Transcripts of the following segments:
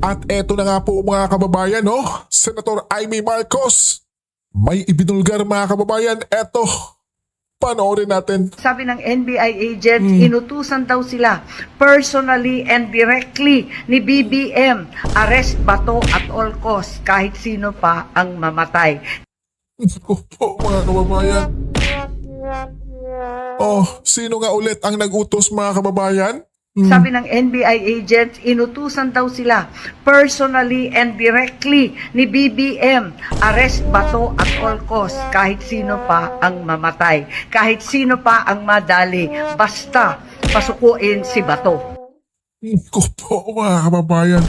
At eto na nga po mga kababayan, no? Senator Amy Marcos. May ibinulgar mga kababayan. Eto, panoorin natin. Sabi ng NBI agents, inutusan daw sila personally and directly ni BBM. Arrest Bato at all costs kahit sino pa ang mamatay. Opo mga kababayan. Oh, sino nga ulit ang nag-utos mga kababayan? Sabi ng NBI agents, inutusan daw sila personally and directly ni BBM. Arrest Bato at all costs kahit sino pa ang mamatay. Kahit sino pa ang madali. Basta pasukuin si Bato. Opo mga kababayan.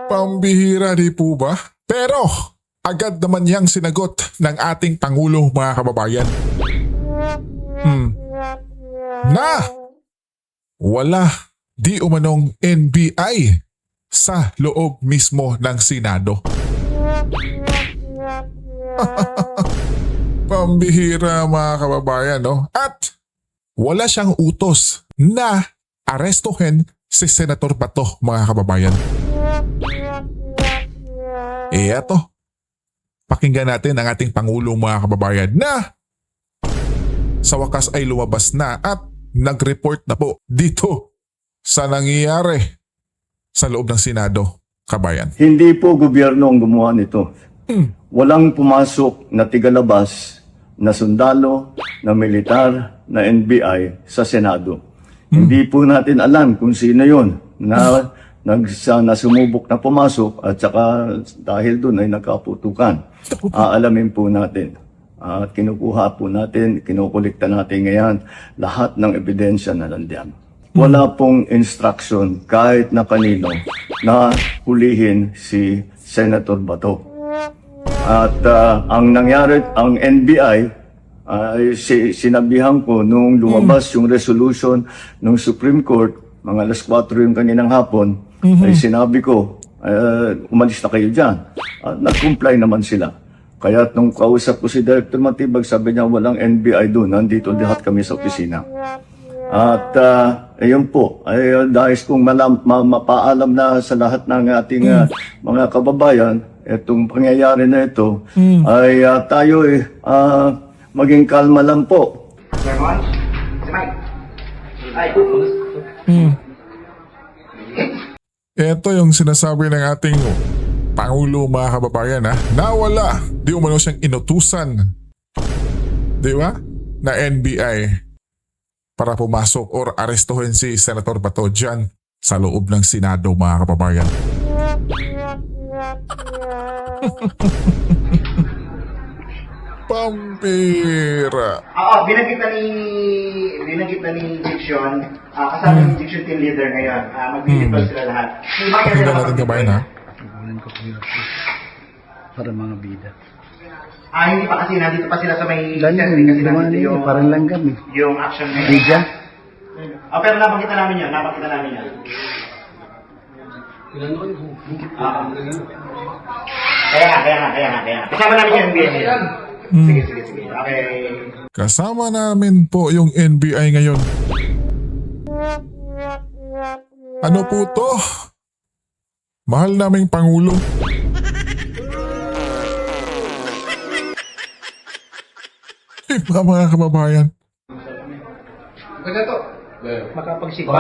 Pambihira di po ba? Pero agad naman niyang sinagot ng ating Pangulo mga kababayan. Na wala di umanong NBI sa loob mismo ng Senado. Pambihira mga kababayan, no? At wala siyang utos na arestuhin si Senator Bato mga kababayan. Eto, pakinggan natin ang ating Pangulo mga kababayan na sa wakas ay lumabas na at nag-report na po dito sa nangyayari sa loob ng Senado, kabayan. Hindi po gobyerno ang gumawa nito. Walang pumasok na tigalabas na sundalo, na militar, na NBI sa Senado. Hindi po natin alam kung sino yon na sumubok na pumasok at saka dahil doon ay nagkaputukan. Aalamin po natin. At kinukuha po natin, kinukulikta natin ngayon lahat ng ebidensya na nandiyan. Wala pong instruction kahit na kanino na hulihin si Senator Bato. At ang nangyari, ang NBI, sinabihan ko nung lumabas yung resolution ng Supreme Court, mga alas 4 yung kaninang hapon, ay sinabi ko, umalis na kayo dyan. Nag-comply naman sila. Kaya nung kausap ko si Director Matibag, sabi niya walang NBI doon, nandito lahat kami sa opisina. At ayun po, ay dahil kong mapaalam na sa lahat ng ating mga kababayan, itong pangyayari na ito, ay tayo maging kalma lang po. Ito yung sinasabi ng ating Pangulo mga kababayan na wala di umano siyang inutusan, di ba, na NBI para pumasok or arestuhin si Senator Bato dyan sa loob ng Senado mga kababayan. Pampira. Oo, binanggit na ni Diction, kasama yung Diction team leader ngayon. Magbibigay sila lahat. Pakinggan natin kabayan ha. Kukunin ko para mga bida. Hindi pa kasi nandito pa sila sa may Langgam, kasi nandito yung parang langgam eh. yung action ngayon. Bida? Pero napakita namin yan. Kaya. Kasama namin yung NBA ngayon. Sige. Okay. Kasama namin po yung NBI ngayon. Ano po to? Mahal naming Pangulo. Iba mga kababayan. Ganda to. Makapagsipa.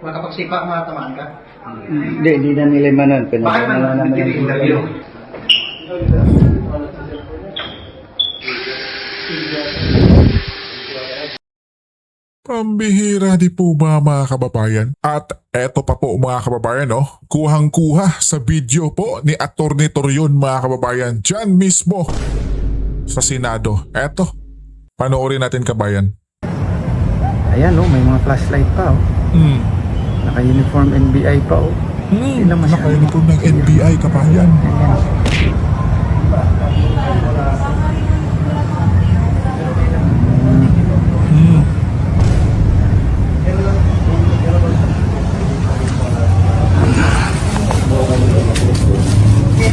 Makapagsipa, matamaan ka. Hindi na nila manan. Bakit man nag-interview? Pambihira di po ba mga kababayan? At eto pa po mga kababayan, no? Kuhang-kuha sa video po ni Atty. Torion mga kababayan dyan mismo sa Senado. Eto, panoorin natin kabayan. Ayan may mga flashlight pa Naka-uniform NBI pa Hindi naman siya. Naka-uniform ng NBI kabayan.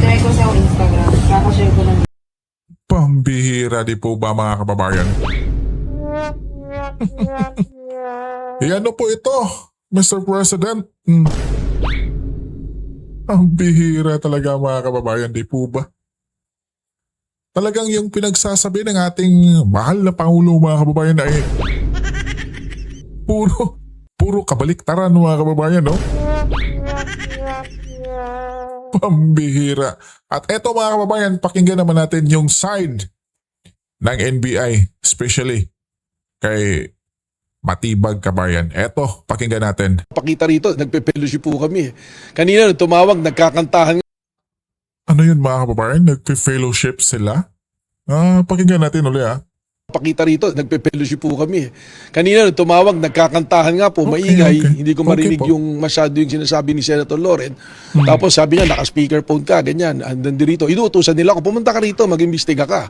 Try ko sa Instagram. Kakashare ko lang. Pambihira di po ba mga kababayan? ano po ito, Mr. President? Ang bihira talaga mga kababayan, di po ba? Talagang yung pinagsasabi ng ating mahal na Pangulo mga kababayan ay puro kabaliktaran mga kababayan, no? Pambihira. At eto mga kababayan, pakinggan naman natin yung side ng NBI, especially kay Matibag Kabayan. Eto, pakinggan natin. Pakita rito, nagpe-fellowship po kami. Kanina nung tumawag, nagkakantahan Ano yun mga kababayan? Nagpe-fellowship sila? Pakinggan natin ulit Pakita rito, nagpe-fellowship po kami. Kanina nung tumawag, nagkakantahan nga po, Okay, maingay. okay. Hindi ko Okay marinig po. yung masyado yung sinasabi ni Senator Loren. Tapos sabi niya, naka-speakerphone ka, ganyan. Andan dito. Inuutusan nila ako, pumunta ka rito, mag-imbestiga ka.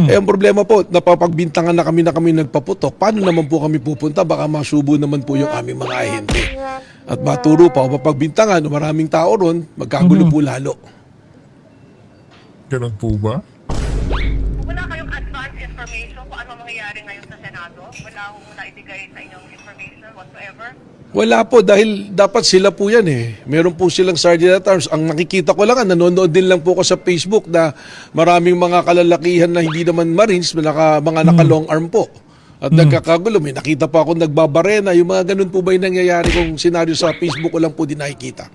Eh, ang problema po, napapagbintangan na kami nagpaputok. Paano naman po kami pupunta? Baka masubo naman po yung aming mga ahente. At maturo pa, o mapagbintangan, maraming tao ron, magkagulo po lalo. Ganun po ba? Wala kayong advance information kung ano mangyayari ngayon sa Senado? Wala akong naibigay sa inyong information whatsoever? Wala po dahil dapat sila po yan eh. Meron po silang sergeant at arms. Ang nakikita ko lang, nanonood din lang po ko sa Facebook na maraming mga kalalakihan na hindi naman Marines, mga naka-long arm po. At nagkakagulo. May nakita pa ako nagbabarena. Yung mga ganun po ba yung nangyayari kung senaryo sa Facebook ko lang po din nakikita.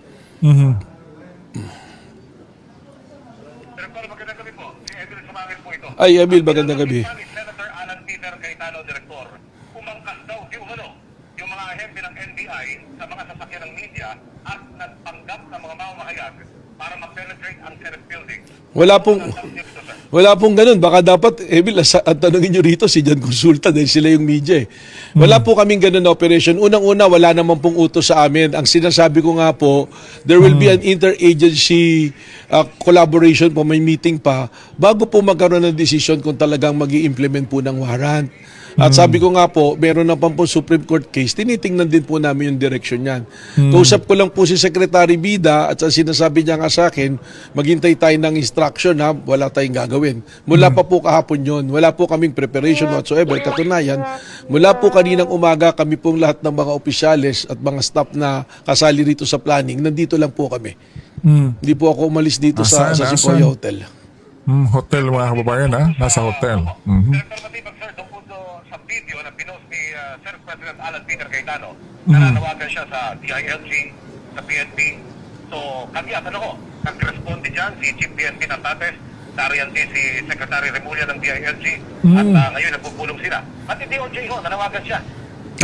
Ay, Emil, magandang gabi. Senator Alan Peter Cayetano, Direktor, umangkas daw di umano yung mga ahente ng NBI sa mga sasakyan ng media at nagpanggap ng mga mamamahayag para ma-penetrate ang Senate building. Wala pong ganun. Baka dapat, Emil, at tanongin nyo rito si John Consulta dahil sila yung media eh. Wala po kaming ganun na operation. Unang-una, wala naman pong utos sa amin. Ang sinasabi ko nga po, there will be an interagency collaboration po, may meeting pa, bago po magkaroon ng decision kung talagang mag-i-implement po ng warrant. At sabi ko nga po, meron na po Supreme Court case, tinitingnan din po namin yung direction niyan. Kausap ko lang po si Secretary Bida at sinasabi niya nga sa akin, maghintay tayo ng instruction ha, wala tayong gagawin. Mula pa po kahapon yon, wala po kaming preparation whatsoever. Katunayan, mula po kaninang umaga, kami pong lahat ng mga opisyales at mga staff na kasali rito sa planning, nandito lang po kami. Hindi po ako umalis dito sa Sequoia Hotel. Hotel mga kababayan nasa hotel. Senator Matibag, sir, doon po sa video na pinost ni Senate President Alan Peter Cayetano, nananawagan siya sa DILG, sa PNP. So, kami at nag-responde dyan si Chief PNP Natates, nariyan din si Secretary Remulla ng DILG, at ngayon nagpupulong sila. Pati DOJ nanawagan siya.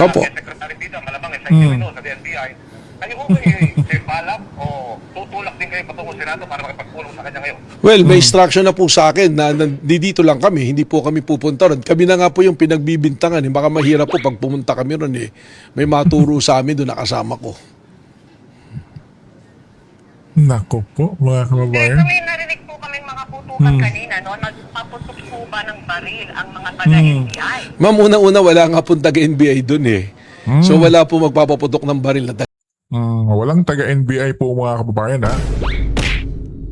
Opo. Si Secretary Bida, malamang sa inyo sa NBI. Kayo po may balak o tutulak din kayo patungkol sa Senado para makipagpulong sa kanya ngayon? Well, may instruction na po sa akin na dito lang kami, hindi po kami pupunta ron. Kami na nga po yung pinagbibintangan. Baka mahirap po pag pumunta kami ron eh. May maturo sa amin doon nakasama ko. Nako po mga kababayan. May narinig po kaming mga putukan kanina, no? Nagpaputok po ba ng baril ang mga taga-NBI? Ma'am, una-una wala nga po taga-NBI doon eh. So wala po magpapaputok ng baril na Walang taga-NBI po mga kababayan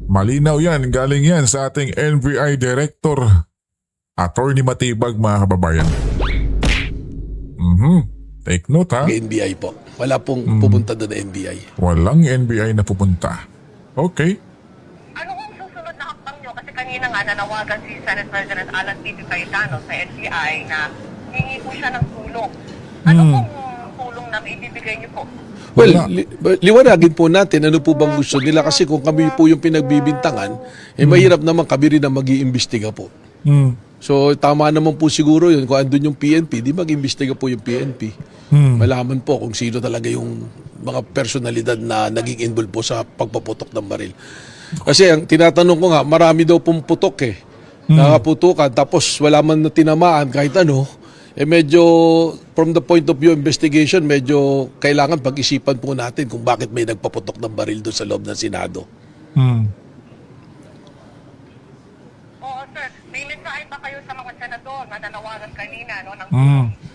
Malinaw yan, galing yan sa ating NBI Director, Attorney Matibag mga kababayan. Take note NBI po. Wala pong pupunta doon na NBI. Walang NBI na pupunta. Okay. Ano kung susunod na hakbang nyo? Kasi kanina nga nanawagan si Senate President Alan Peter Cayetano sa NBI na hingi po siya ng tulong. Ano kung tulong na may ibibigay nyo po? Well, liwanagin po natin ano po bang gusto nila kasi kung kami po yung pinagbibintangan, mahirap naman kami rin na mag-iimbestiga po. So tama naman po siguro yun kung andun yung PNP, di mag-imbestiga po yung PNP. Malaman po kung sino talaga yung mga personalidad na naging involved po sa pagpaputok ng baril. Kasi ang tinatanong ko nga, marami daw pong putok eh. Nakaputukan tapos wala man na tinamaan kahit ano. Medyo from the point of view investigation, medyo kailangan pag-isipan po natin kung bakit may nagpaputok ng baril doon sa loob ng Senado. Oo, sir. May mensahe pa kayo sa mga senador na nanawagan kanina, no? Ng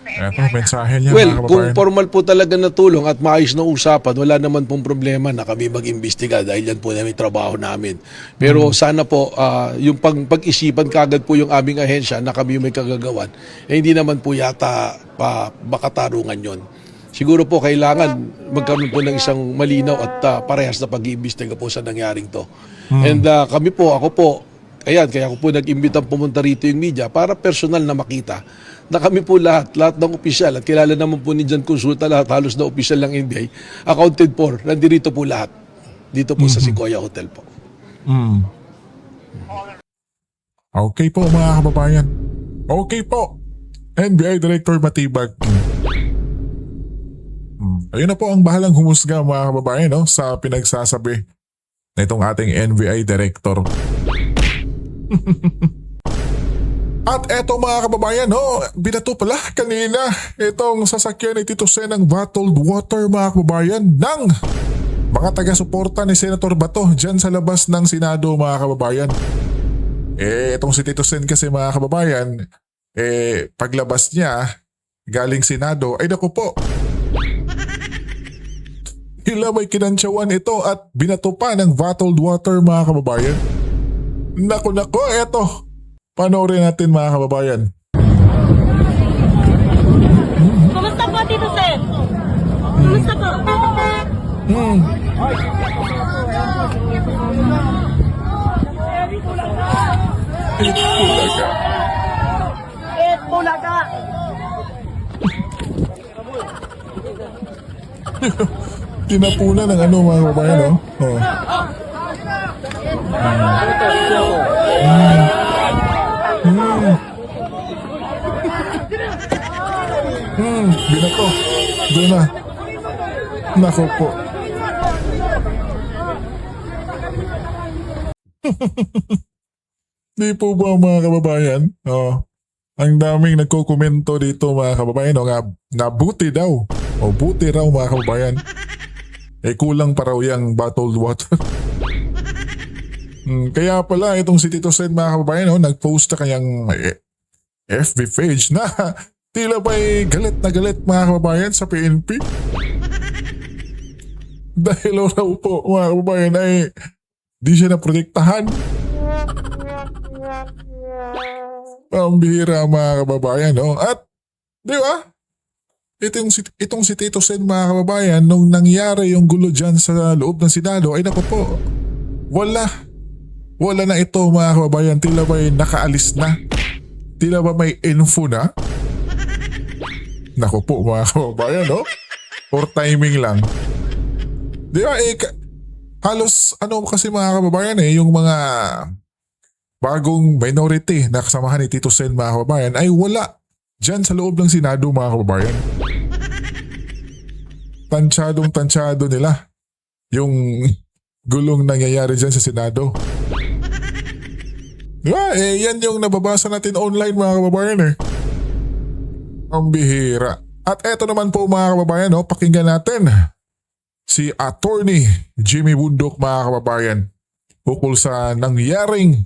Eto, mensahe niya Well, mga kung kababayan. formal po talaga na tulong at maayos na usapan, wala naman pong problema na kami mag-imbestiga dahil yan po namin trabaho namin. Pero sana po, yung pag-isipan kagad po yung aming ahensya na kami yung may kagagawan, hindi naman po yata makatarungan yon. siguro po kailangan magkaroon po ng isang malinaw at parehas na pag-iimbestiga po sa nangyaring to. And kami po, ako po, kaya ako po nag-imbitang pumunta rito yung media para personal na makita na kami po lahat ng opisyal at kilala naman po ni John Consulta lahat halos na opisyal ng NBI accounted for, nandito po lahat dito po sa Sequoia Hotel po. Okay po mga kababayan. Okay po. NBI Director Matibag. Ayun na po ang bahalang humusga mga kababayan no, sa pinagsasabi na itong ating NBI Director. At eto mga kababayan, no, binato pala kanina itong sasakyan ni Tito Sen ng bottled water mga kababayan ng mga taga-suporta ni Senator Bato dyan sa labas ng Senado mga kababayan. Itong si Tito Sen kasi mga kababayan, paglabas niya galing Senado, ay naku po, tila may kinansyawan ito at binato pa ng bottled water mga kababayan. Naku, eto. Panoorin natin mga kababayan. Kumusta po, Tito Sen? Kumusta po? Tinapunan ng ano mga kababayan, no? Oh. Binato. Doon na. Nako po. Di po ba mga kababayan? Oh. Ang daming nagkokomento dito mga kababayan no, nga buti daw. O buti raw mga kababayan. Kulang pa raw yung bottled water. Kaya pala itong si Tito Sen mga kababayan no, nag-post na kanyang FB page na tila ba'y galit na galit mga kababayan sa PNP. Dahil raw po mga kababayan ay di siya naprotektahan. Pambihira mga kababayan no. At di ba? Itong si Tito Sen mga kababayan nung nangyari yung gulo dyan sa loob ng Senado ay naku po. Wala na ito mga kababayan. Tila ba'y nakaalis na? Tila ba may info na? Naku po mga kababayan, no? Or timing lang. Di ba halos ano kasi mga kababayan yung mga bagong minority na kasamahan ni Tito Sen mga kababayan ay wala dyan sa loob ng Senado mga kababayan. Tansyadong-tansyado nila yung gulong nangyayari dyan sa Senado. Diba? Yan yung nababasa natin online mga kababayan Ang bihira. At eto naman po mga kababayan, pakinggan natin si Attorney Jimmy Bundok mga kababayan ukol sa nangyaring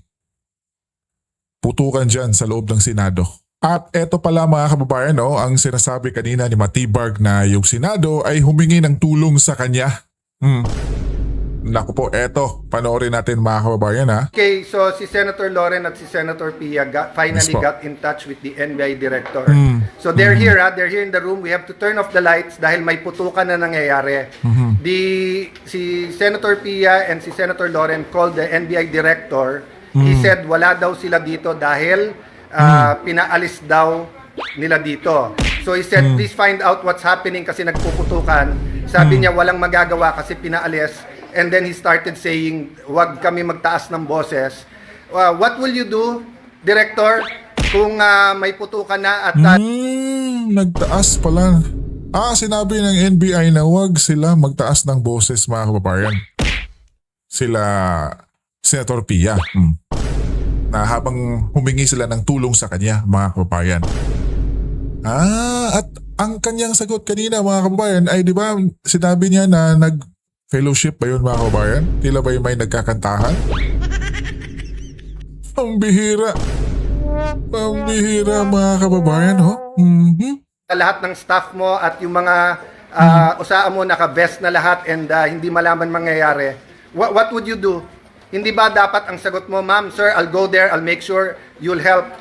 putukan dyan sa loob ng Senado. At eto pala mga kababayan, ang sinasabi kanina ni Matibag na yung Senado ay humingi ng tulong sa kanya. Naku po, eto, panoorin natin mga kababayan ha. Okay, so si Senator Loren at si Senator Pia finally Yes, po. got in touch with the NBI director. So they're here, they're here in the room. We have to turn off the lights dahil may putukan na nangyayari. Si Senator Pia and si Senator Loren called the NBI director. He said wala daw sila dito dahil pinaalis daw nila dito. So he said please find out what's happening kasi nagpuputukan. Sabi niya walang magagawa kasi pinaalis. And then he started saying, wag kami magtaas ng boses. What will you do, Director, kung may putukan na at... Nagtaas pala. Sinabi ng NBI na wag sila magtaas ng boses mga kababayan. Sila Senator Pia. Na habang humingi sila ng tulong sa kanya mga kababayan. At ang kanyang sagot kanina mga kababayan ay di ba sinabi niya na fellowship ba yun mga kababayan? Tila ba yung may nagkakantahan? Pambihira. Pambihira mga kababayan, Lahat ng staff mo at yung mga usaan mo naka-vest na lahat and hindi malaman mangyayari. What would you do? Hindi ba dapat ang sagot mo, ma'am, sir, I'll go there, I'll make sure you'll help.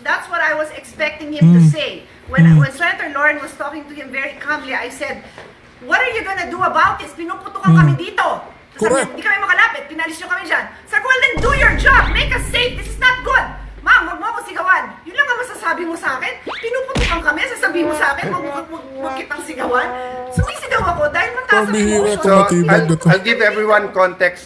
That's what I was expecting him to say. When Senator Loren Lauren was talking to him very calmly. I said, what are you gonna do about this? Pinuputukan kami dito. Sabi niya, Correct. hindi kami makalapit. Pinalis nyo kami dyan. Sabi ko, well, then do your job. Make us safe. This is not good. Ma'am, wag mo ako sigawan. Yun lang ang masasabi mo sa akin. Pinuputukan kami. Sasabihin mo sa akin, wag kitang sigawan. Sumisigaw ako dahil mataas ang Pambihira emotion. to. Matibag na to. I'll give everyone context.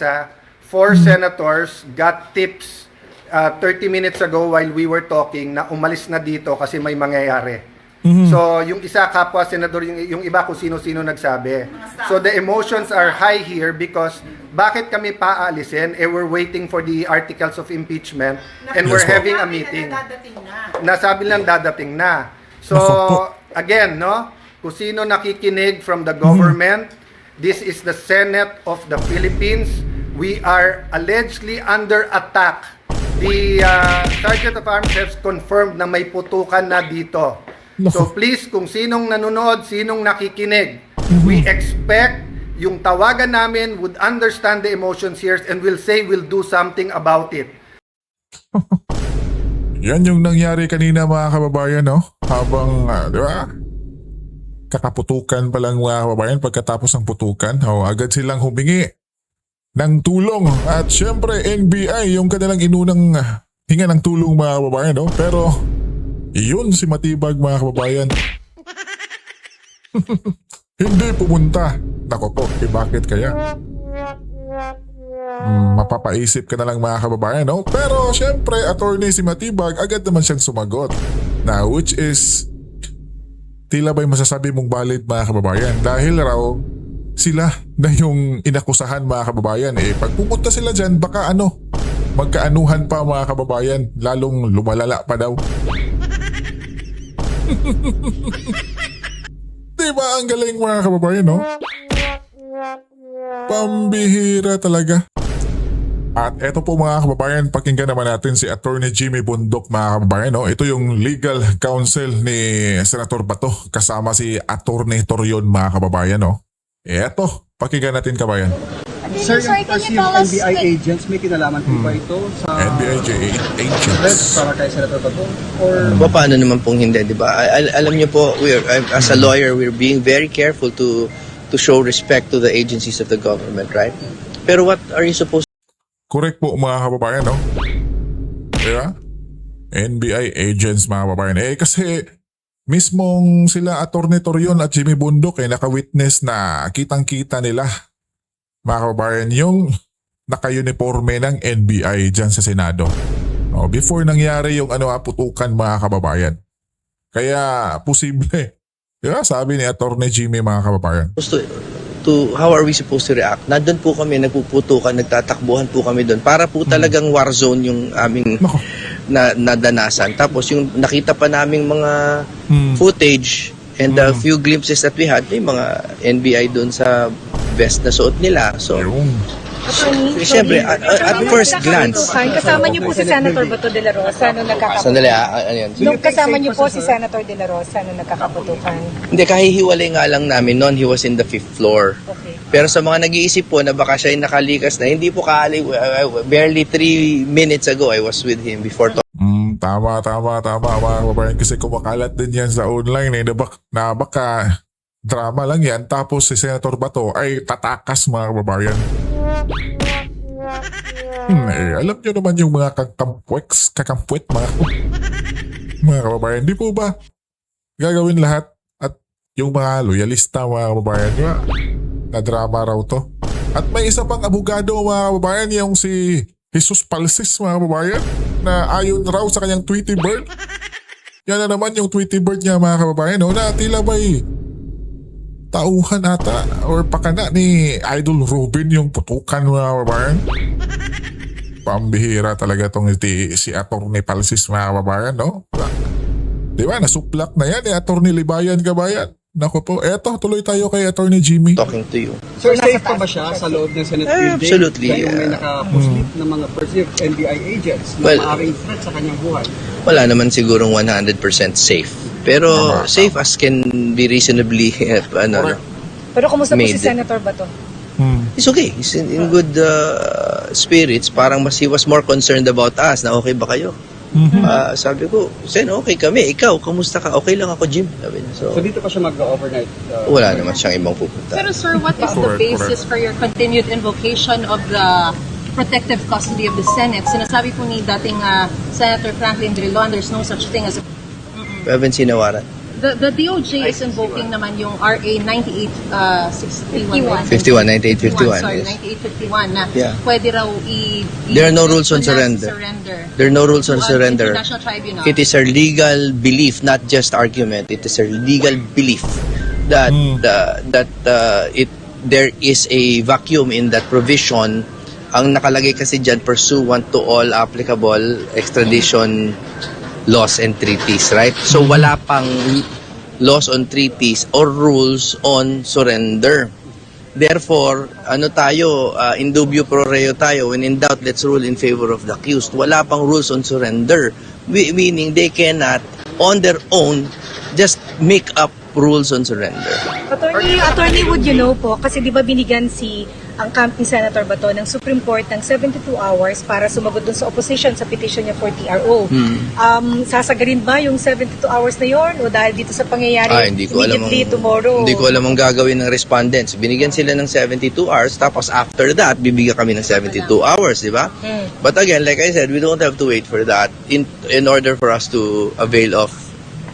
Four senators got tips 30 minutes ago while we were talking na umalis na dito kasi may mangyayari. So, yung isa kapwa senador, yung iba kung sino-sino nagsabi. So, the emotions are high here because bakit kami paalisin? We're waiting for the articles of impeachment and we're Yes, po. having a meeting. Dadating na. Nasabi lang dadating na. So, Naku po. again, no? Kung sino nakikinig from the government, this is the Senate of the Philippines. We are allegedly under attack. The Sergeant of Arms has confirmed na may putukan na dito. So please, kung sinong nanonood, sinong nakikinig, we expect yung tawagan namin would understand the emotions here and will say we'll do something about it. Yan yung nangyari kanina mga kababayan, no? Habang, di ba? Kakaputukan pa lang mga kababayan pagkatapos ng putukan. Agad silang humingi ng tulong. At syempre, NBI, yung kanilang inunang hinga ng tulong mga kababayan, no? Pero, yun si Matibag mga kababayan. Hindi pumunta. Nako po, bakit kaya? Mapapaisip ka na lang mga kababayan, no? Pero syempre, attorney si Matibag, agad naman siyang sumagot. Na which is, tila ba'y masasabi mong valid mga kababayan? Dahil raw, sila na yung inakusahan mga kababayan. Pag pumunta sila dyan, baka magkaanuhan pa mga kababayan. Lalong lumalala pa daw. Diba ang galing mga kababayan, no? Pambihira talaga. At eto po mga kababayan, pakinggan naman natin si Attorney Jimmy Bundok mga kababayan, no? Ito yung legal counsel ni Senator Bato kasama si Attorney Torion mga kababayan, no? Eto, pakinggan natin kabayan. Sir, yung NBI agents, may kinalaman po ba ito sa NBI agents. para kay Senator Bato? Or Paano naman pong hindi, di ba? Alam niyo po, as a lawyer, we're being very careful to show respect to the agencies of the government, right? Pero what are you supposed Correct po mga kababayan, no? Diba? NBI agents mga kababayan. Kasi mismong sila Attorney Torion at Jimmy Bundok naka-witness na kitang-kita nila mga kababayan yung naka-uniforme ng NBI dyan sa Senado. Before nangyari yung putukan mga kababayan. Kaya posible. Diba? Sabi ni Attorney Jimmy mga kababayan. how are we supposed to react? Nandun po kami, nagpuputukan, nagtatakbuhan po kami doon. Para po talagang war zone yung aming nadanasan. Tapos yung nakita pa naming mga footage and a few glimpses that we had, may mga NBI doon sa vest na suot nila. So, siyempre, at first glance. Kasama niyo po si Senator Bato de la Rosa nung nagkakaputukan. Sandali, ano yan? Nung kasama niyo po si Senator de la Rosa nung nagkakaputukan. Hindi, kahihiwalay nga lang namin noon. He was in the 5th floor. Okay. Pero sa mga nag-iisip po na baka siya ay nakalikas na, hindi po barely 3 minutes ago, I was with him before Tama mga kababayan kasi kumakalat din yan sa online na baka drama lang yan tapos si Senator Bato ay tatakas mga kababayan. Alam nyo naman yung mga kakampwet mga kababayan. Di po ba gagawin lahat at yung mga loyalista mga kababayan na drama raw to. At may isa pang abogado mga kababayan yung si Jesus Palsis mga kababayan na ayon raw sa kanyang Tweety Bird. Yan na naman yung Tweety Bird niya mga kababayan na tila ba'y tauhan ata or pakana ni Idol Robin yung putukan mga kababayan. Pambihira talaga tong si Attorney Palsis mga kababayan, no? Diba? Nasuplak na yan Attorney Libayan kabayan. Naku po, eto tuloy tayo kay Attorney Jimmy. talking to you. Sir, safe pa ba siya sa loob ng Senate building? Absolutely. Dahil may nakapuslip ng mga perceived NBI agents na Well, maaaring threat sa kanyang buhay. Wala naman sigurong 100% safe. Pero safe as can be reasonably Pero kumusta po Made. si Senator Bato? It's okay. He's in good spirits. Parang he was more concerned about us na okay ba kayo? Sabi ko, Sen, okay kami. Ikaw, kamusta ka? Okay lang ako, Jim. Sabi niya. So dito pa siya mag-overnight? Wala naman siyang ibang pupunta. Pero sir, what is the basis for your continued invocation of the protective custody of the Senate? Sinasabi po ni dating Senator Franklin Drilon, there's no such thing as a... We haven't seen a warrant. The DOJ is invoking naman yung RA 9861. 9851. Sorry, Yes. 9851 na Yeah. pwede raw There are no rules on surrender. There are no rules on to surrender. International Tribunal. It is our legal belief, not just argument. It is our legal belief that there is a vacuum in that provision. Ang nakalagay kasi dyan, pursuant to all applicable extradition laws and treaties, right? So wala pang laws on treaties or rules on surrender. Therefore, in dubio pro reo tayo. When in doubt, let's rule in favor of the accused. Wala pang rules on surrender. Meaning they cannot, on their own, just make up rules on surrender. Attorney, would you know po, kasi di ba binigyan ang camp ni Senator Bato ng Supreme Court ng 72 hours para sumagot dun sa opposition sa petition niya for TRO. Sasagarin ba yung 72 hours na yon o dahil dito sa pangyayari Hindi ko alam immediately tomorrow? Hindi ko alam ang gagawin ng respondents. Binigyan sila ng 72 hours, tapos after that, bibigyan kami ng 72 hours, di ba? But again, like I said, we don't have to wait for that in order for us to avail of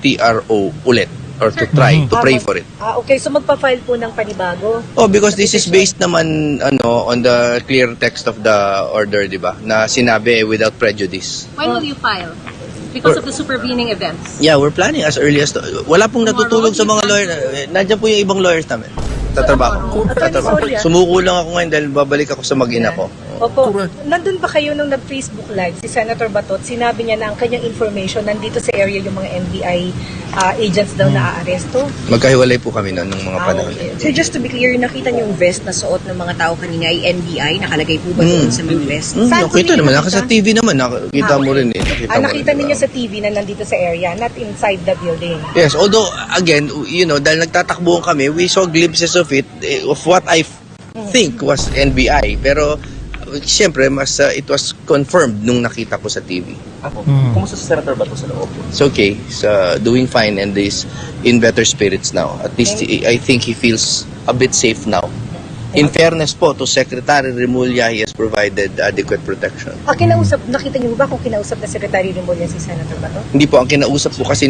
TRO ulit or to try to pray for it. Okay, so magpa-file po ng panibago? Oh, because this is based naman on the clear text of the order, di ba? Na sinabi without prejudice. When will you file? Because of the supervening events. Yeah, we're planning as early as wala pong natutulog sa mga lawyers. Nandiyan po yung ibang lawyers namin. Tatrabaho. Sumuko lang ako ngayon dahil babalik ako sa mag-ina ko. Opo. Nandun ba kayo nung nag-Facebook live si Senator Batot? Sinabi niya na ang kanyang information nandito sa area yung mga NBI agents daw na aaresto? Magkahiwalay po kami noon ng mga panahon. So just to be clear, nakita niyo yung vest na suot ng mga tao kanina ay NBI? Nakalagay po ba doon sa may vest? Nakita naman. Sa TV naman. Nakita mo rin eh. Nakita ninyo sa TV na nandito sa area, not inside the building? Yes, although again, dahil nagtatakbuhan kami, we saw glimpses of it, of what I think was NBI. Pero siyempre, it was confirmed nung nakita ko sa TV. Kumusta si Senator Bato sa loob? It's okay. He's doing fine and is in better spirits now. At least I think he feels a bit safe now. In fairness po to Secretary Remulla, he has provided adequate protection. Nakita niyo ba kung kinausap na Secretary Remulla si Senator Bato? Hindi po, ang kinausap po kasi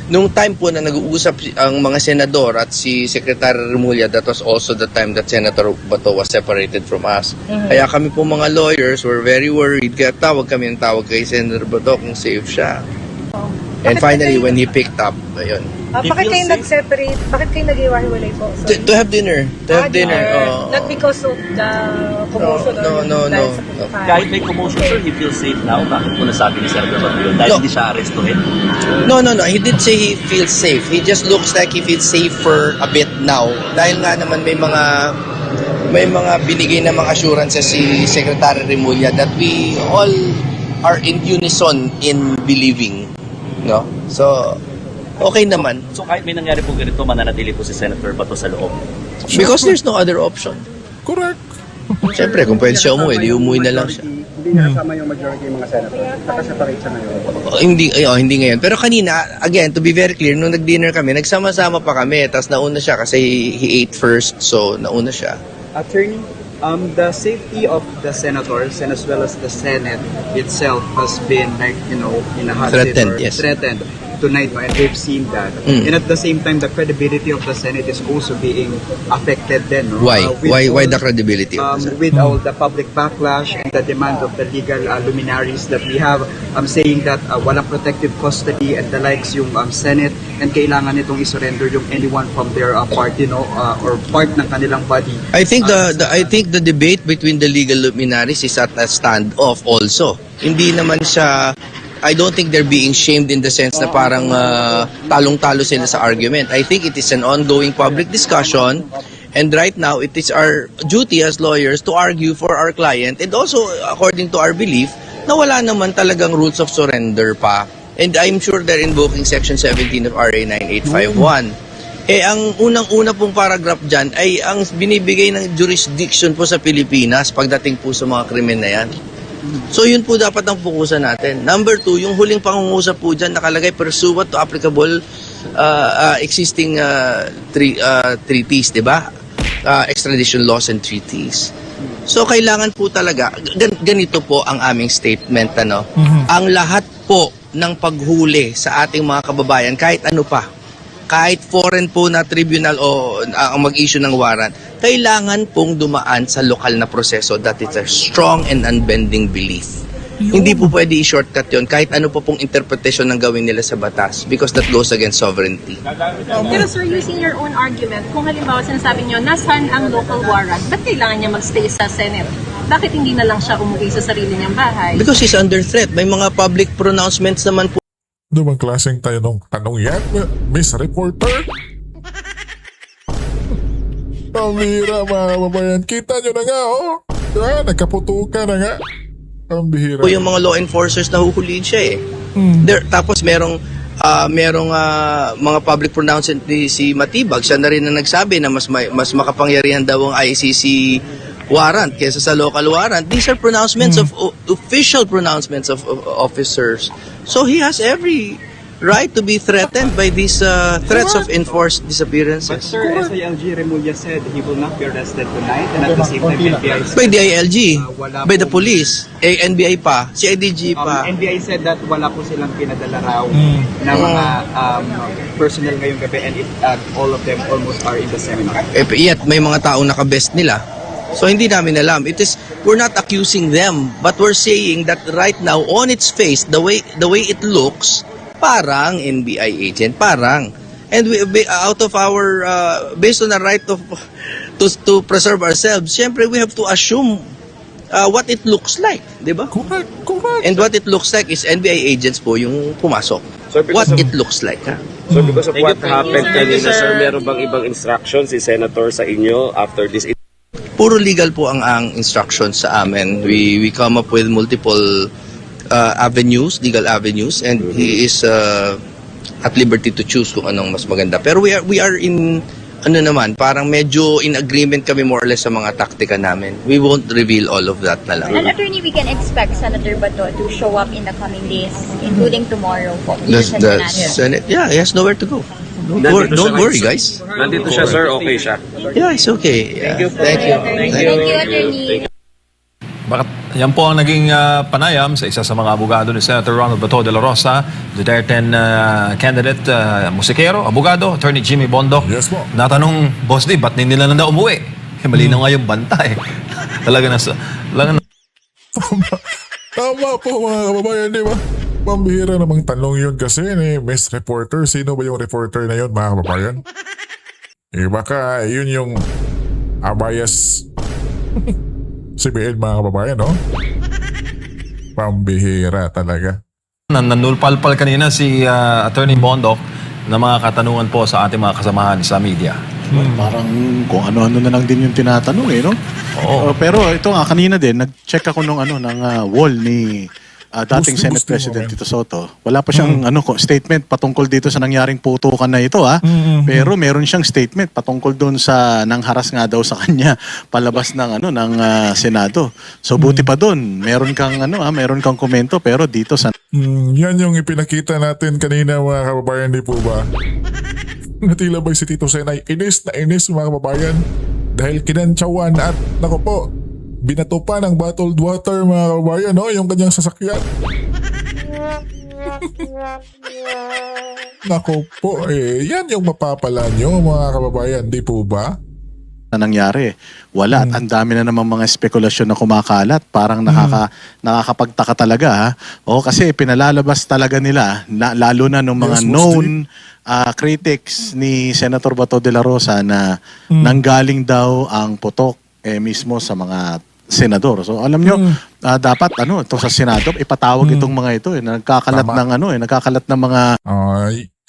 nung time po na nag-uusap ang mga senador at si Secretary Remulla, that was also the time that Senator Bato was separated from us. Kaya kami po mga lawyers were very worried. Kaya tawag kay Senator Bato kung safe siya. And finally, when he picked up, ayun. Bakit kayo nag-separate? Bakit kayo nag-iwahiwalay po? To have dinner. Not because of the commotion? No. Kahit may commotion, sir, he feels safe now? Bakit po nasabi ni Senator Bato yun? Dahil hindi siya arrestuhin? No. He did say he feels safe. He just looks like he feels safer a bit now. Dahil nga naman may mga binigay na mga assurances si Secretary Remulla that we all are in unison in believing. No? So, okay naman. So kahit may nangyari po ganito, mananatili po si Senator Bato sa loob? Because there's no other option. Correct. Siyempre, kung pwede siya umuwi, di umuwi na lang siya. Hindi niya kasama yung majority ng mga senator. Nakaseparate siya ngayon. Hindi ngayon. Pero kanina, again, to be very clear, nung nag-dinner kami, nagsama-sama pa kami. Tapos nauna siya kasi he ate first, so nauna siya. Attorney, the safety of the senators and as well as the Senate itself has been in a hot Threatened, seat or yes. threatened tonight, and we've seen that. And at the same time, the credibility of the Senate is also being affected then. No? Why? Why the credibility of the Senate? With all the public backlash and the demand of the legal luminaries that we have, saying that walang protective custody and the likes yung Senate, and kailangan itong isurrender yung anyone from their party, or part ng kanilang body. I think the debate between the legal luminaries is at a standoff also. Hindi naman siya, I don't think they're being shamed in the sense na parang talong-talo sila sa argument. I think it is an ongoing public discussion, and right now it is our duty as lawyers to argue for our client, and also according to our belief na wala naman talagang rules of surrender pa. And I'm sure they're invoking Section 17 of RA 9851. Ang unang-una pong paragraph dyan ay ang binibigay ng jurisdiction po sa Pilipinas pagdating po sa mga krimen na yan. So yun po dapat ang fokusan natin. Number 2, yung huling pangungusap po dyan nakalagay pursuant to applicable existing treaties, di ba? Extradition laws and treaties. So kailangan po talaga, ganito po ang aming statement, ano? Ang lahat po ng paghuli sa ating mga kababayan, kahit ano pa, kahit foreign po na tribunal o ang mag-issue ng warrant, kailangan pong dumaan sa lokal na proseso. That is a strong and unbending belief. Hindi po pwede i-shortcut yun kahit ano po pong interpretation ng gawin nila sa batas because that goes against sovereignty. Pero sir, using your own argument, kung halimbawa sinasabi nyo, nasaan ang local warrant, ba't kailangan niya magstay sa Senate? Bakit hindi na lang siya umuwi sa sarili niyang bahay? Because he's under threat. May mga public pronouncements naman po. Ano bang klaseng tanong yan, Miss Reporter? Pambihira mga kababayan. Kita nyo na nga, oh. Diba? Nagkaputukan na nga. Pambihira. Po yung mga law enforcers na huhulihin siya eh. Tapos merong mga public pronouncement ni si Matibag. Siya na rin na nagsabi na mas makapangyarihan daw ang ICC warrant kaysa sa local warrant. These are pronouncements of official pronouncements of officers. So he has every right to be threatened by these threats of enforced disappearances. But sir, SILG Remulla said he will not be arrested tonight and at the same time NBI said, By the ILG, by the police, NBI pa, CIDG pa. NBI said that wala po silang pinadala raw na mga personnel ngayong gabi and all of them almost are in the seminar. Yet may mga taong nakabest nila. So hindi namin alam. We're not accusing them, but we're saying that right now on its face, the way it looks, parang NBI agent, parang. And out of our based on the right to preserve ourselves, syempre we have to assume what it looks like, 'di ba? Correct. And what it looks like is NBI agents po yung pumasok. What it looks like, ha? So because of what happened kanina, sir, meron bang ibang instructions si Senator sa inyo after this? Puro legal po ang instructions sa amin. We come up with multiple legal avenues, and he is at liberty to choose kung anong mas maganda. Pero we are in parang medyo in agreement kami more or less sa mga taktika namin. We won't reveal all of that na lang. And attorney, we can expect Senator Bato to show up in the coming days, including tomorrow po. The Senate, yeah, he has nowhere to go. Don't worry, guys. Nandito siya, sir. Okay siya. Yeah, it's okay. Yeah. Thank you. Thank you, attorney. Bakit yan po ang naging panayam sa isa sa mga abogado ni Senator Ronald Bato de la Rosa, Duterte candidate, musikero, abogado, Attorney Jimmy Bondoc. Yes po. Natanong, Boss D, ba't hindi nila na umuwi? Mali na nga yung banta eh. Talaga Tama po mga kababayan, di ba? Pambihira namang tanong yun kasi ni Miss Reporter. Sino ba yung reporter na yun mga kababayan? Baka yun yung bias CBN mga kababayan, no? Pambihira talaga. Nanulpalpal kanina si Attorney Bondoc na mga katanungan po sa ating mga kasamahan sa media. Parang kung ano-ano na lang din yung tinatanong eh, no? Oo. Pero ito nga, kanina din, nag-check ako ng wall ni dating Senate President Tito Soto. Wala pa siyang statement patungkol dito sa nangyaring putukan na ito, ha? Pero meron siyang statement patungkol doon sa nangharas nga daw sa kanya palabas ng Senado. So buti pa doon, meron kang komento, pero dito sa Yan yung ipinakita natin kanina mga kababayan, di po ba? Natila ba si Tito Sen ay inis na inis mga kababayan dahil kinantsawan at nako po, binato pa ng bottled water mga kababayan, no? Yung kanyang sasakyan. Nako po, yan yung mapapala nyo mga kababayan, di po ba? na nangyari. Wala at ang dami na namang mga spekulasyon na kumakalat. Parang nakakapagtaka talaga, ha? O kasi pinalalabas talaga nila, lalo na ng mga known critics ni Senator Bato de la Rosa na nanggaling daw ang putok mismo sa mga senador. So alam nyo, dapat ito sa Senado ipatawag itong mga ito nagkakalat ng nagkakalat ng mga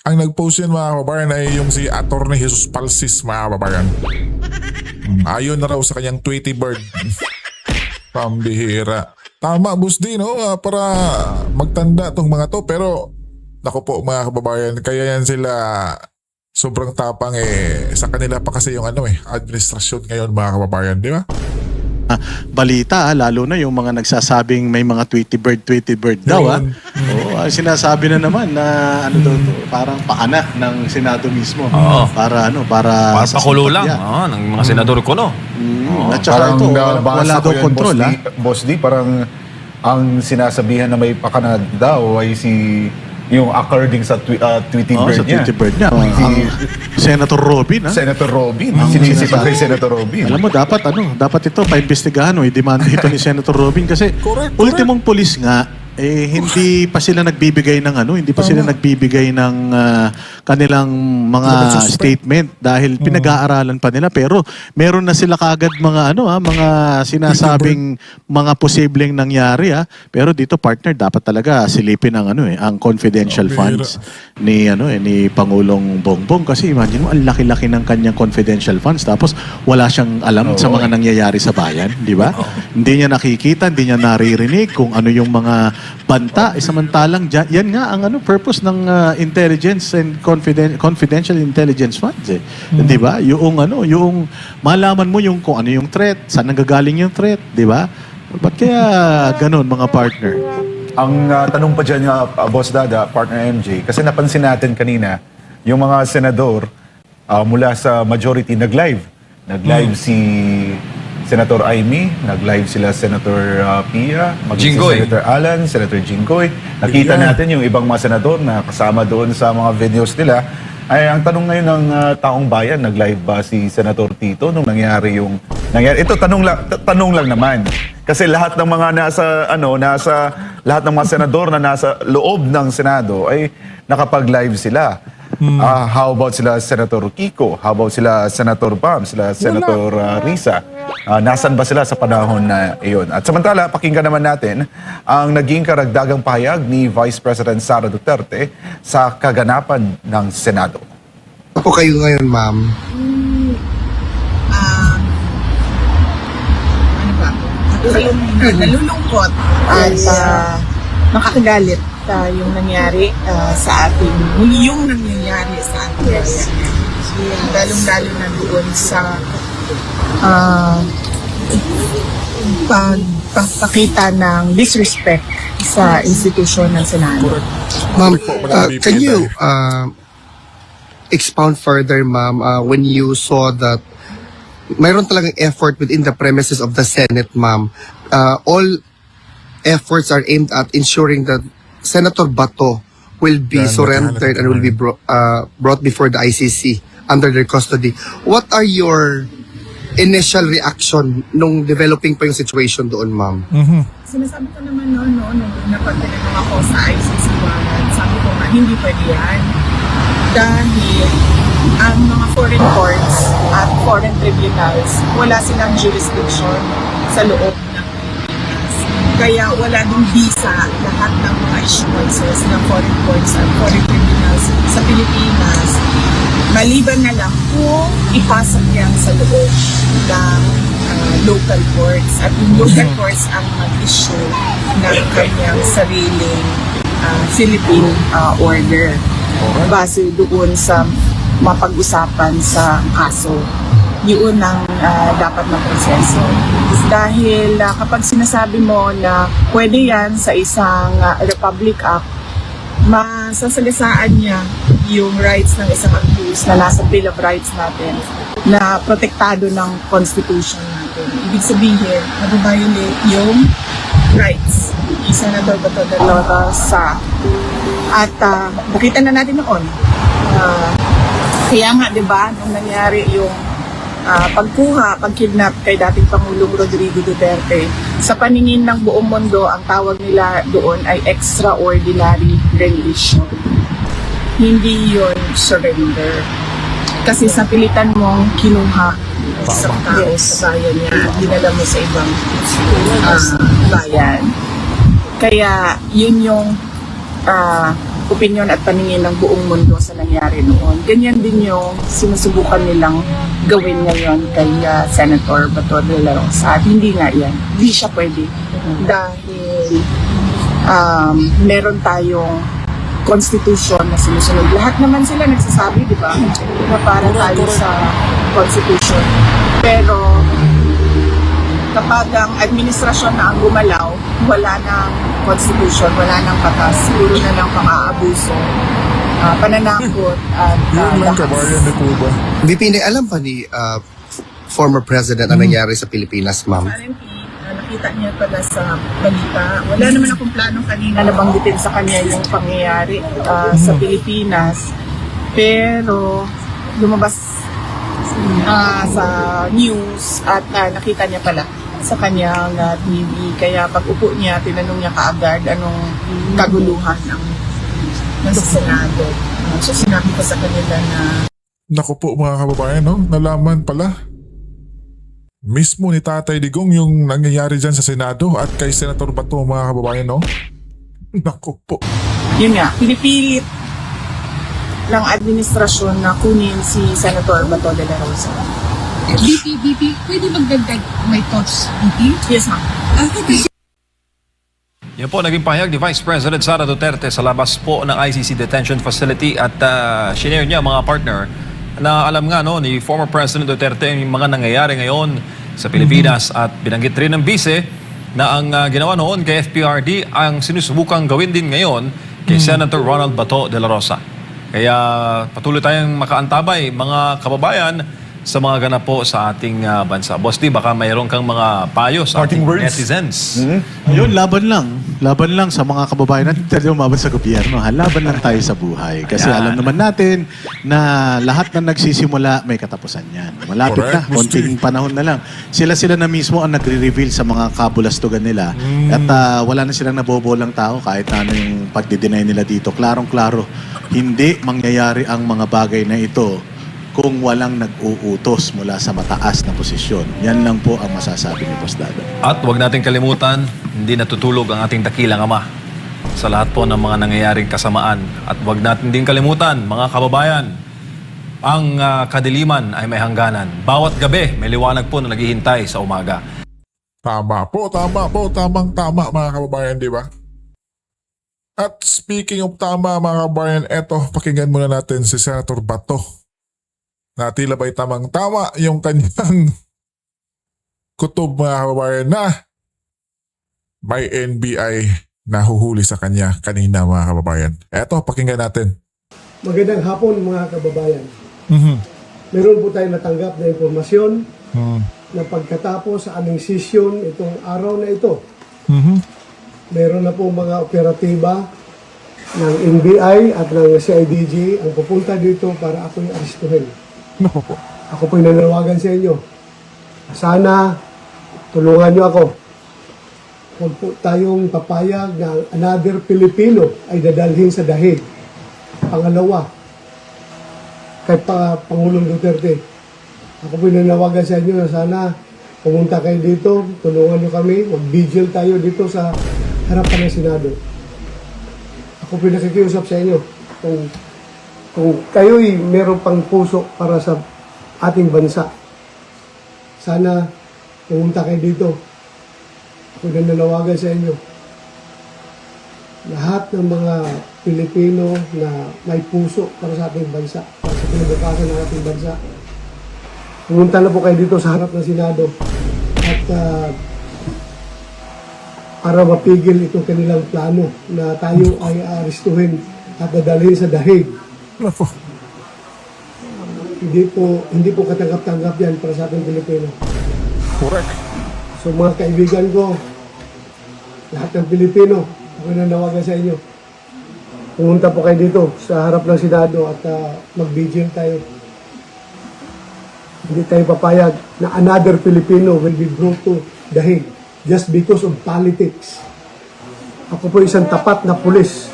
ang nag-post yan mga kababayan ay yung si Atty. Jesus Palsis mga kababayan. Ayon na raw sa kanyang Tweety Bird. Pambihira. Tama, Boss D, no? Para magtanda tong mga to. Pero, naku po mga kababayan, kaya yan sila sobrang tapang sa kanila pa kasi yung administrasyon ngayon mga kababayan, di ba? balita, lalo na yung mga nagsasabing may mga Tweety Bird daw. Oo, sinasabi na naman na ano daw to, parang paanak ng Senado mismo. Para sa pakulo lang simpatya. ng mga senador ko, no? At saka ito, wala daw control. Boss D, parang ang sinasabihan na may pakanag daw ay yung according sa Tweety Bird sa Tweety Bird niya. Senator Robin, Senator Robin. Sinisipag kay Senator Robin. Alam mo, dapat ito paimbestigahan o i-demand ito ni Senator Robin kasi ultimong pulis nga, hindi pa sila nagbibigay ng kanilang mga statement dahil pinag-aaralan pa nila, pero meron na sila kagad mga sinasabing mga posibleng nangyari, pero dito, partner, dapat talaga silipin ang confidential funds ni Pangulong Bongbong, kasi imagine mo, ang laki-laki ng kanyang confidential funds tapos wala siyang alam sa mga nangyayari sa bayan, di ba? Hindi niya nakikita, hindi niya naririnig kung ano yung mga banta, samantalang yan nga ang purpose ng intelligence and confidential intelligence funds, di ba? Yung malaman mo yung kung ano yung threat, saan nanggagaling yung threat, di ba? Ba't kaya ganun, mga partner? Ang tanong pa dyan, Boss Dada, partner MJ, kasi napansin natin kanina, yung mga senador mula sa majority nag-live. Nag-live si Senator Amy, nag-live sila Senator Pia, si Senator Alan, Senator Jinggoy. Nakita natin yung ibang mga senador na kasama doon sa mga videos nila. Ay, ang tanong ngayon ng taong bayan, nag-live ba si Senator Tito nung nangyari? Ito, tanong lang naman. Kasi lahat ng mga lahat ng mga senador na nasa loob ng Senado ay nakapag-live sila. How about sila Senator Kiko? How about sila Senator Pam? Sila Senator Risa? Nasaan ba sila sa panahon na iyon? At samantala, pakinggan naman natin ang naging karagdagang pahayag ni Vice President Sara Duterte sa kaganapan ng Senado. Ano po kayo ngayon, ma'am? Nalulungkot at nakakagalit yung nangyari sa ating, yung nangyayari sa ating lalong-lalo na doon sa pagpakita ng disrespect sa institusyon ng Senado. Ma'am, can you expound further, ma'am, when you saw that mayroon talagang effort within the premises of the Senate, ma'am. All efforts are aimed at ensuring that Senator Bato will be surrendered and will be brought before the ICC under their custody. What are your initial reaction nung developing pa yung situation doon, ma'am? Sinasabi ko naman nung napagtanong ako sa ICC warrant, sabi ko nga, hindi pwede yan. Dahil ang mga foreign courts at foreign tribunals, wala silang jurisdiction sa loob ng Pilipinas. Kaya wala din visa lahat ng mga issuances ng foreign courts at foreign tribunals sa Pilipinas. Maliban na lang kung ipasok yan sa loob ng local courts. At yung local courts ang mag-issue ng kanyang sariling Philippine order. Base doon sa mapag-usapan sa kaso. Yun ang dapat na proseso. Dahil kapag sinasabi mo na pwede yan sa isang Republic Act, masasagasaan niya yung rights ng isang accused na nasa Bill of Rights natin na protektado ng Constitution natin. Ibig sabihin, nababiolate yung rights ni Senator Bato de la Rosa. At nakita na natin noon. Kaya nga, di ba, nung nangyari yung pagkidnap kay dating Pangulong Rodrigo Duterte, sa paningin ng buong mundo, ang tawag nila doon ay extraordinary rendition. Hindi yon surrender. Kasi sa pilitan mong kinuha sa tao sa bayan niya at dinala mo sa ibang bayan. Kaya yun yung opinion at paningin ng buong mundo sa nangyari noon. Ganyan din yung sinusubukan nilang gawin ngayon kay Senator Bato de la Rosa. At hindi nga yan. Hindi siya pwede. Dahil meron tayong constitution na sinusunod. Lahat naman sila nagsasabi, di ba? Na para tayo sa constitution. Pero kapag ang administrasyon na ang gumalaw, wala ng constitution, wala ng batas, puro na lang pang-aabuso, pananakot at Yun lang kabayan ni Cuba. VP, alam pa ni former president ang nangyari sa Pilipinas, ma'am? nakita niya pala sa balita. Wala naman akong planong kanina na banggitin sa kanya yung pangyayari sa Pilipinas. Pero lumabas sa news at nakita niya pala sa kanyang TV. Kaya pag upo niya, tinanong niya kaagad anong kaguluhan ng Senado. So sinabi ko sa kanila na Naku po mga kababayan, no? Nalaman pala mismo ni Tatay Digong yung nangyayari dyan sa Senado at kay Senator Bato mga kababayan, no? Naku po. Yun nga, pinipilit ng administrasyon na kunin si Senator Bato de la Rosa. BP, pwede magdagdag may thoughts, BP? Yes, ma'am. Yan po, naging pahayag ni Vice President Sara Duterte sa labas po ng ICC Detention Facility at shinare niya mga partner na alam nga no, ni former President Duterte yung mga nangyayari ngayon sa Pilipinas at binanggit rin ng Vice na ang ginawa noon kay FPRD ang sinusubukang gawin din ngayon kay Senator Ronald Bato de la Rosa. Kaya patuloy tayong makaantabay mga kababayan sa mga ganap po sa ating bansa. Boss D, baka mayroon kang mga payo sa ating netizens. Yun, laban lang. Laban lang sa mga kababayan natin. Tayo umaban sa gobyerno. Ha? Laban lang tayo sa buhay. Kasi alam naman natin na lahat na nagsisimula may katapusan yan. Malapit na. Konting panahon na lang. Sila na mismo ang nagre-reveal sa mga kabulastugan nila. At wala na silang nabobolang tao kahit ano yung pagdideny nila dito. Klarong-klaro. Hindi mangyayari ang mga bagay na ito kung walang nag-uutos mula sa mataas na posisyon. Yan lang po ang masasabi ni Boss Dada. At huwag natin kalimutan, hindi natutulog ang ating dakilang Ama sa lahat po ng mga nangyayaring kasamaan. At huwag natin din kalimutan, mga kababayan, ang kadiliman ay may hangganan. Bawat gabi, may liwanag po na naghihintay sa umaga. Tama po. Tamang-tama mga kababayan, di ba? At speaking of tama mga kababayan, eto, pakinggan muna natin si Senator Bato. Na tila ba'y tamang-tama yung kanyang kutob mga kababayan na may NBI na huhuli sa kanya kanina mga kababayan. Eto, pakinggan natin. Magandang hapon mga kababayan. Meron po tayong natanggap na impormasyon na pagkatapos sa aming session itong araw na ito, meron na po mga operatiba ng NBI at ng CIDG ang pupunta dito para ako'y aristuhin. Ako po'y nananawagan sa inyo. Sana tulungan nyo ako. Huwag po tayong papayag na another Pilipino ay dadalhin sa dahig. Pangalawa, kay Pangulong Duterte. Ako po'y nananawagan sa inyo na sana pumunta kayo dito, tulungan nyo kami, mag-vigil tayo dito sa harapan ng Senado. Ako po'y nakikiusap sa inyo. Kung kayo'y meron pang puso para sa ating bansa, sana pumunta kayo dito. Ako nananawagan sa inyo. Lahat ng mga Pilipino na may puso para sa ating bansa, para sa pinabukasan ng ating bansa, pumunta na po kayo dito sa harap ng Senado at para mapigil itong kanilang plano na tayo ay aristuhin at dadalhin sa dahig. Hindi po katanggap-tanggap yan para sa ating Pilipino. Correct. So mga kaibigan ko, lahat ng Pilipino, ako nanawagan sa inyo. Pumunta po kayo dito sa harap ng Senado at mag-vigil tayo. Hindi tayo papayag na another Filipino will be brought to dahig just because of politics. Ako po isang tapat na pulis,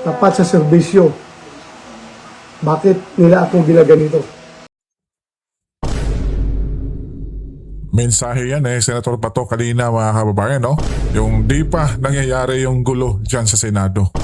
tapat sa serbisyo. Bakit nila ako ginaganito? Mensahe yan Senator Bato kanina mga kababayan, no? Yung di pa nangyayari yung gulo dyan sa Senado.